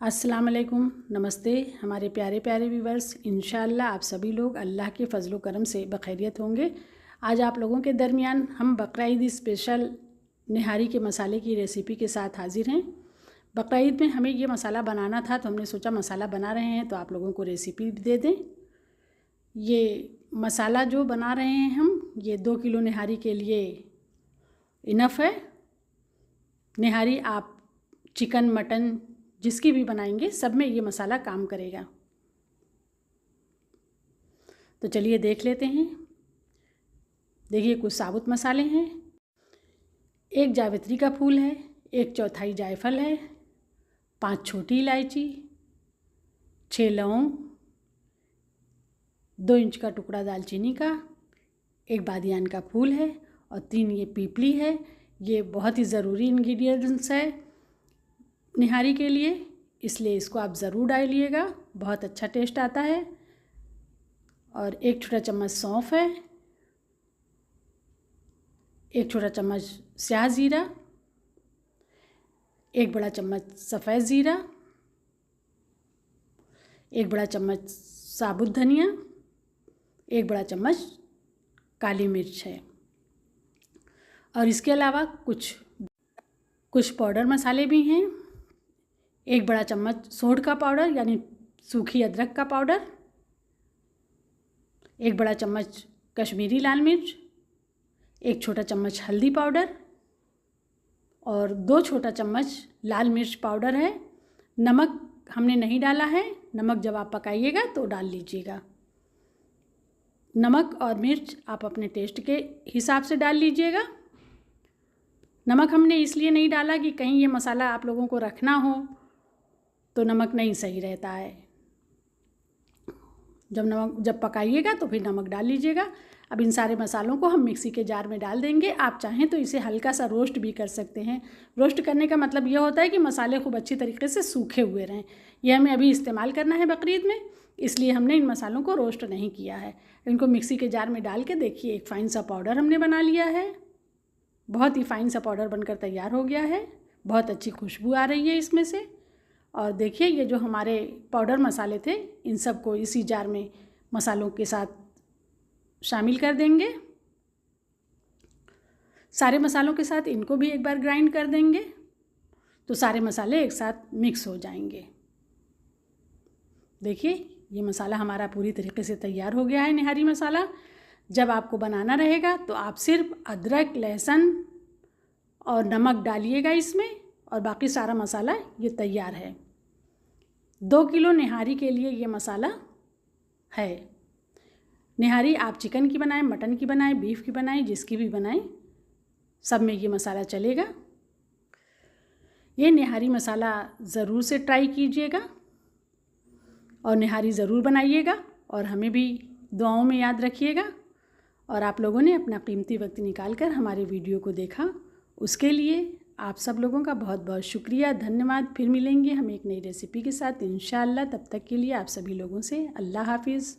अस्सलाम वालेकुम, नमस्ते हमारे प्यारे प्यारे व्यूवर्स। इंशाअल्लाह आप सभी लोग अल्लाह के फजल करम से बखैरियत होंगे। आज आप लोगों के दरमियान हम बकरा ईद स्पेशल निहारी के मसाले की रेसिपी के साथ हाजिर हैं। बकरा ईद में हमें ये मसाला बनाना था तो हमने सोचा मसाला बना रहे हैं तो आप लोगों को रेसिपी दे दें। ये मसाला जो बना रहे हैं हम, ये 2 किलो निहारी के लिए इनफ है। निहारी आप चिकन मटन जिसकी भी बनाएंगे सब में ये मसाला काम करेगा। तो चलिए देख लेते हैं। देखिए कुछ साबुत मसाले हैं, 1 जावित्री का फूल है, 1/4 जायफल है, 5 छोटी इलायची, 6 लौंग, 2 इंच का टुकड़ा दालचीनी का, 1 बादियान का फूल है और 3 ये पीपली है। ये बहुत ही ज़रूरी इंग्रेडिएंट्स है निहारी के लिए, इसलिए इसको आप ज़रूर डालिएगा, बहुत अच्छा टेस्ट आता है। और 1 छोटा चम्मच सौंफ है, 1 छोटा चम्मच स्याह ज़ीरा, 1 बड़ा चम्मच सफ़ेद ज़ीरा, 1 बड़ा चम्मच साबुत धनिया, 1 बड़ा चम्मच काली मिर्च है। और इसके अलावा कुछ पाउडर मसाले भी हैं। 1 बड़ा चम्मच सोंठ का पाउडर यानी सूखी अदरक का पाउडर, 1 बड़ा चम्मच कश्मीरी लाल मिर्च, 1 छोटा चम्मच हल्दी पाउडर और 2 छोटा चम्मच लाल मिर्च पाउडर है। नमक हमने नहीं डाला है, नमक जब आप पकाइएगा तो डाल लीजिएगा। नमक और मिर्च आप अपने टेस्ट के हिसाब से डाल लीजिएगा। नमक हमने इसलिए नहीं डाला कि कहीं ये मसाला आप लोगों को रखना हो तो नमक नहीं सही रहता है। जब पकाइएगा तो फिर नमक डाल लीजिएगा। अब इन सारे मसालों को हम मिक्सी के जार में डाल देंगे। आप चाहें तो इसे हल्का सा रोस्ट भी कर सकते हैं। रोस्ट करने का मतलब यह होता है कि मसाले खूब अच्छी तरीके से सूखे हुए रहें। यह हमें अभी इस्तेमाल करना है बकरीद में, इसलिए हमने इन मसालों को रोस्ट नहीं किया है। इनको मिक्सी के जार में डाल के देखिए एक फ़ाइन सा पाउडर हमने बना लिया है। बहुत ही फ़ाइन सा पाउडर बनकर तैयार हो गया है। बहुत अच्छी खुशबू आ रही है इसमें से। और देखिए ये जो हमारे पाउडर मसाले थे इन सब को इसी जार में मसालों के साथ शामिल कर देंगे। सारे मसालों के साथ इनको भी एक बार ग्राइंड कर देंगे तो सारे मसाले एक साथ मिक्स हो जाएंगे। देखिए ये मसाला हमारा पूरी तरीके से तैयार हो गया है निहारी मसाला। जब आपको बनाना रहेगा तो आप सिर्फ अदरक, लहसुन और नमक डालिएगा इसमें और बाकी सारा मसाला ये तैयार है। 2 किलो निहारी के लिए ये मसाला है। निहारी आप चिकन की बनाएं, मटन की बनाएं, बीफ की बनाएं, जिसकी भी बनाएं, सब में ये मसाला चलेगा। ये निहारी मसाला ज़रूर से ट्राई कीजिएगा और निहारी ज़रूर बनाइएगा और हमें भी दुआओं में याद रखिएगा। और आप लोगों ने अपना कीमती वक्त निकाल कर हमारे वीडियो को देखा, उसके लिए आप सब लोगों का बहुत बहुत शुक्रिया, धन्यवाद। फिर मिलेंगे हम एक नई रेसिपी के साथ इंशाअल्लाह। तब तक के लिए आप सभी लोगों से अल्लाह हाफिज़।